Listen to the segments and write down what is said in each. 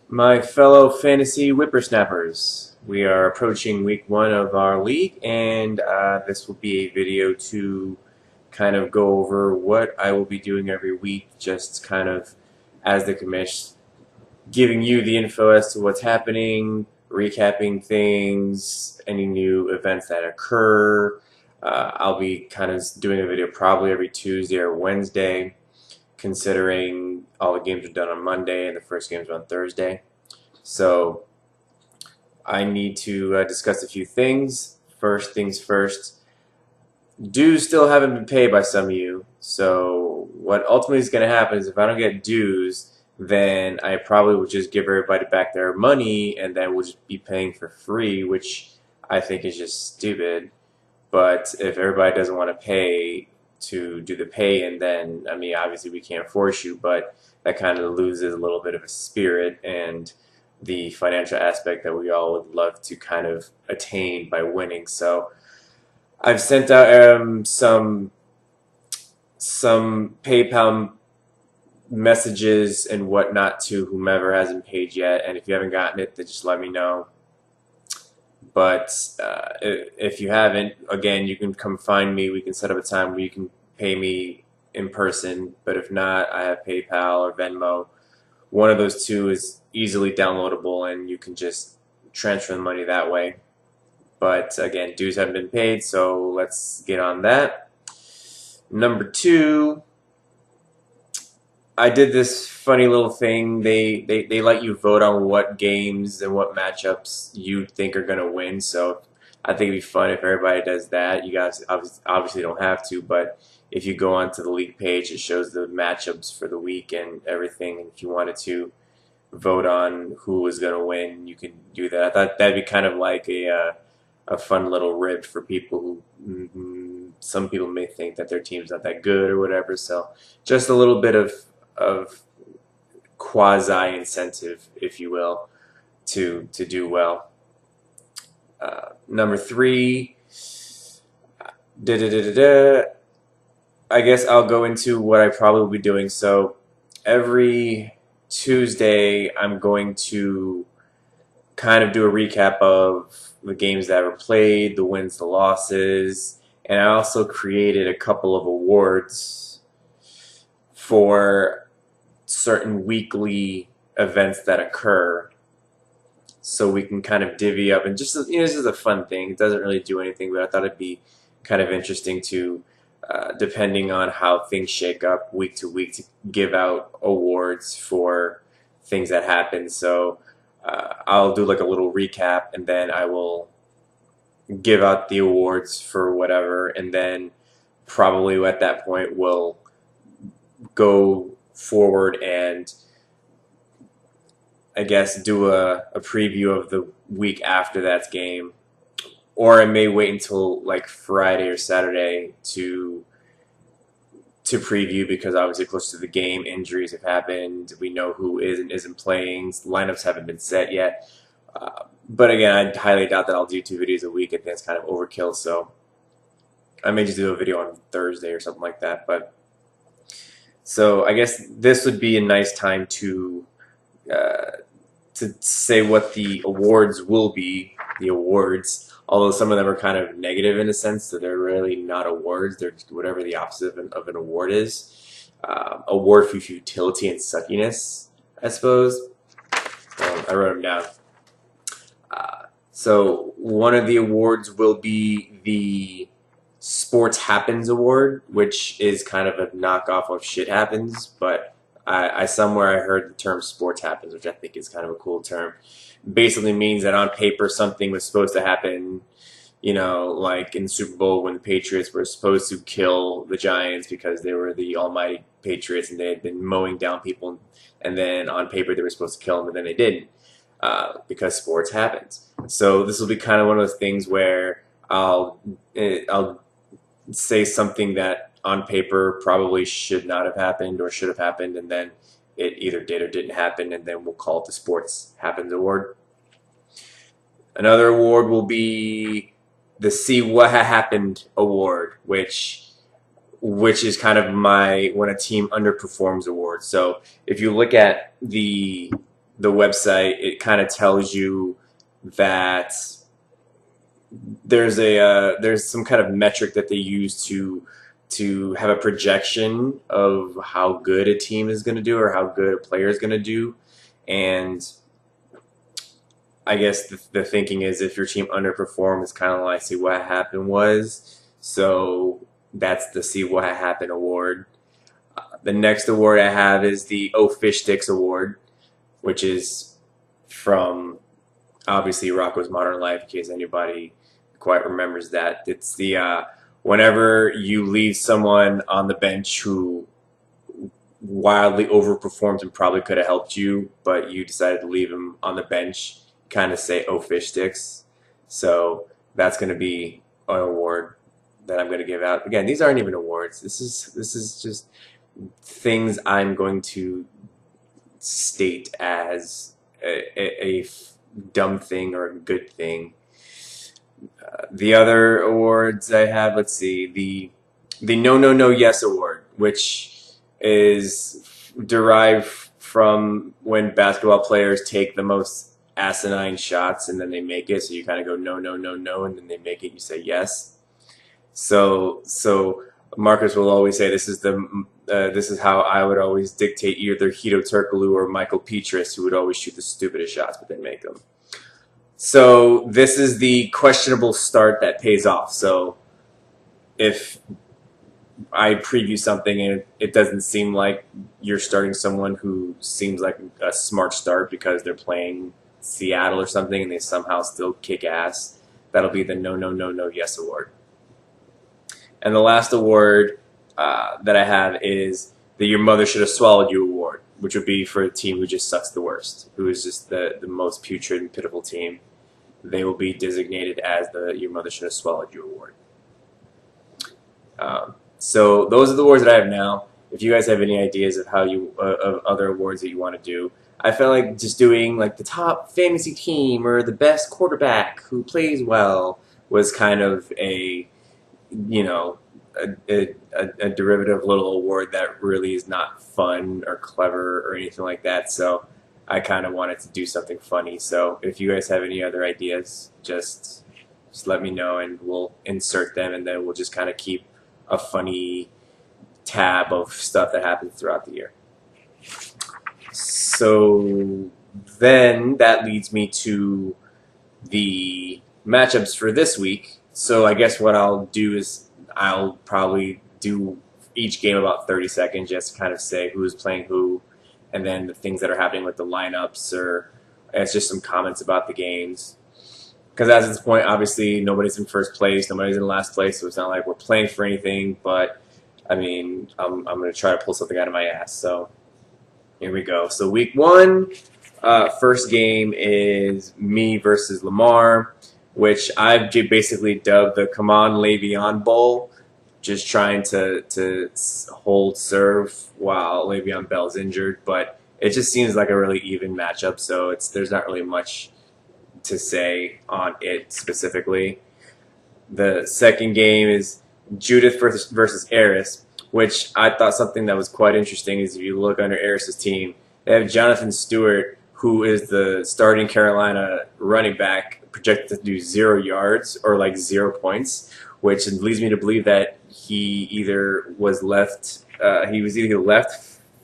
My fellow fantasy whippersnappers, we are approaching week one of our league, and this will be a video to kind of go over what I will be doing every week, just kind of as the commish, giving you the info as to what's happening, recapping things, any new events that occur. I'll be kind of doing a video probably every Tuesday or Wednesday, considering all the games are done on Monday and the first games are on Thursday. So I need to discuss a few things. First things first, dues still haven't been paid by some of you. So what ultimately is going to happen is if I don't get dues, then I probably would just give everybody back their money and then we'll just be paying for free, which I think is just stupid. But if everybody doesn't want to pay to do the pay, and then, I mean, obviously we can't force you, but that kind of loses a little bit of a spirit and the financial aspect that we all would love to kind of attain by winning. So I've sent out some PayPal messages and whatnot to whomever hasn't paid yet, and if you haven't gotten it, then just let me know. But if you haven't, again, you can come find me. We can set up a time where you can pay me in person. But if not, I have PayPal or Venmo. One of those two is easily downloadable, and you can just transfer the money that way. But again, dues haven't been paid, so let's get on that. Number two, I did this funny little thing. They let you vote on what games and what matchups you think are going to win. So I think it'd be fun if everybody does that. You guys obviously don't have to, but if you go onto the league page, it shows the matchups for the week and everything. And if you wanted to vote on who was going to win, you can do that. I thought that'd be kind of like a fun little rib for people who some people may think that their team's not that good or whatever. So just a little bit of quasi incentive, if you will, to do well. Number three, I guess I'll go into what I probably will be doing. So every Tuesday, I'm going to kind of do a recap of the games that were played, the wins, the losses, and I also created a couple of awards for certain weekly events that occur, so we can kind of divvy up, and just, you know, this is a fun thing. It doesn't really do anything, but I thought it'd be kind of interesting to, depending on how things shake up week to week, to give out awards for things that happen. So I'll do like a little recap, and then I will give out the awards for whatever, and then probably at that point we'll go forward and I guess do a preview of the week after that game, or I may wait until like Friday or Saturday to preview, because obviously close to the game, injuries have happened. We know who is and isn't playing. Lineups haven't been set yet. But again, I highly doubt that I'll do 2 videos a week. I think it's kind of overkill. So I may just do a video on Thursday or something like that. But so I guess this would be a nice time to say what the awards will be. The awards, although some of them are kind of negative in a sense, that they're really not awards. They're just whatever the opposite of an award is. Award for futility and suckiness, I suppose. I wrote them down. So one of the awards will be the Sports Happens Award, which is kind of a knockoff of Shit Happens, but I somewhere I heard the term Sports Happens, which I think is kind of a cool term. Basically means that on paper something was supposed to happen, you know, like in the Super Bowl when the Patriots were supposed to kill the Giants because they were the almighty Patriots and they had been mowing down people, and then on paper they were supposed to kill them, but then they didn't, because sports happens. So this will be kind of one of those things where I'll say something that on paper probably should not have happened or should have happened, and then it either did or didn't happen, and then we'll call it the Sports Happens Award. Another award will be the See What Happened Award, which is kind of my when a team underperforms award. So if you look at the the website, it kind of tells you that there's some kind of metric that they use to have a projection of how good a team is going to do or how good a player is going to do. And I guess the thinking is if your team underperforms, it's kind of like see what happened was. So that's the see what happened award. The next award I have is the Oh Fish Sticks Award, which is from obviously Rocko's Modern Life, in case anybody quite remembers that. It's the whenever you leave someone on the bench who wildly overperformed and probably could have helped you, but you decided to leave him on the bench, kind of say, oh, fish sticks. So that's going to be an award that I'm going to give out. Again, these aren't even awards. This is just things I'm going to state as a dumb thing or a good thing. The other awards I have, let's see, the No No No Yes Award, which is derived from when basketball players take the most asinine shots and then they make it. So you kind of go no no no no, and then they make it. You say yes. So Marcus will always say this is how I would always dictate either Hedo Turkoglu or Michael Petras, who would always shoot the stupidest shots but then make them. So this is the questionable start that pays off. So if I preview something and it doesn't seem like you're starting someone who seems like a smart start because they're playing Seattle or something and they somehow still kick ass, that'll be the No No No No Yes Award. And the last award that I have is the Your Mother Should Have Swallowed You Award, which would be for a team who just sucks the worst, who is just the most putrid and pitiful team. They will be designated as the Your Mother Should Have Swallowed You Award. So those are the awards that I have now. If you guys have any ideas of how of other awards that you want to do, I felt like just doing like the top fantasy team or the best quarterback who plays well was kind of a a derivative little award that really is not fun or clever or anything like that. So I kind of wanted to do something funny. So if you guys have any other ideas, just let me know and we'll insert them, and then we'll just kind of keep a funny tab of stuff that happens throughout the year. So then that leads me to the matchups for this week. So I guess what I'll do is I'll probably do each game about 30 seconds just to kind of say who's playing who, and then the things that are happening with the lineups, or it's just some comments about the games. Because at this point, obviously, nobody's in first place, nobody's in last place, so it's not like we're playing for anything, but, I mean, I'm going to try to pull something out of my ass. So here we go. So week one, first game is me versus Lamar, which I've basically dubbed the Come On Le'Veon Bowl, just trying to hold serve while Le'Veon Bell's injured, but it just seems like a really even matchup, so there's not really much to say on it specifically. The second game is Judith versus Eris, which I thought something that was quite interesting is if you look under Eris's team, they have Jonathan Stewart, who is the starting Carolina running back, projected to do 0 yards or like 0 points, which leads me to believe that he either was left,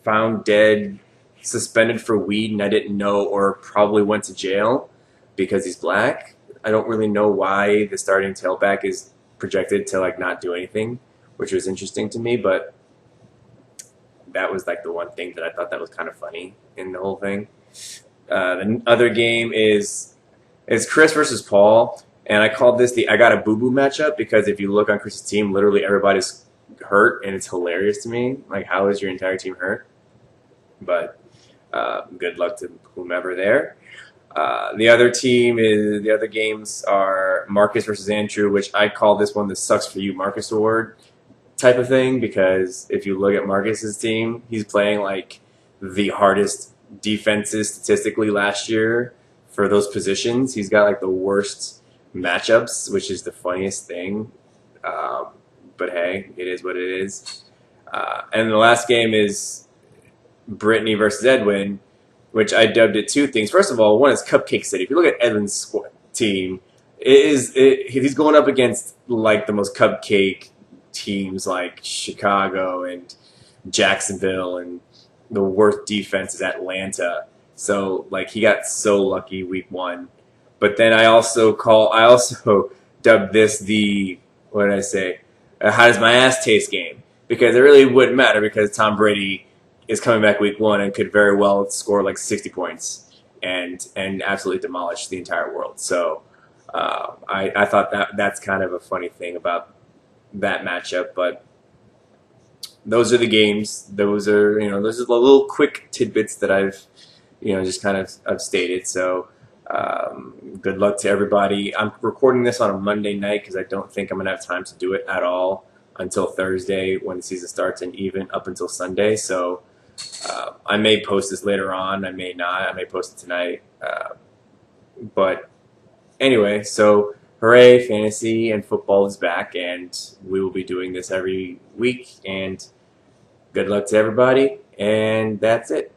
found dead, suspended for weed, and I didn't know, or probably went to jail because he's black. I don't really know why the starting tailback is projected to like not do anything, which was interesting to me, but that was like the one thing that I thought that was kind of funny in the whole thing. The other game is Chris versus Paul, and I called this the I Got a Boo Boo matchup because if you look on Chris's team, literally everybody's hurt, and it's hilarious to me. Like, how is your entire team hurt? But good luck to whomever there. The other games are Marcus versus Andrew, which I call this one the Sucks for You Marcus Award type of thing, because if you look at Marcus's team, he's playing like the hardest defenses statistically last year for those positions. He's got like the worst matchups, which is the funniest thing. But hey, it is what it is. And the last game is Brittany versus Edwin. which I dubbed it two things. First of all, one is Cupcake City. If you look at Evan's team, he's going up against like the most cupcake teams like Chicago and Jacksonville, and the worst defense is Atlanta. So like he got so lucky week one. But then I also dubbed this the, what did I say? How does my ass taste game? Because it really wouldn't matter because Tom Brady is coming back week one and could very well score like 60 points and absolutely demolish the entire world. So I thought that's kind of a funny thing about that matchup. But those are the games. Those are those are the little quick tidbits that I've just kind of I've stated. So good luck to everybody. I'm recording this on a Monday night because I don't think I'm gonna have time to do it at all until Thursday when the season starts, and even up until Sunday. So I may post this later on. I may not. I may post it tonight. But anyway, so hooray, fantasy and football is back, and we will be doing this every week. And good luck to everybody, and that's it.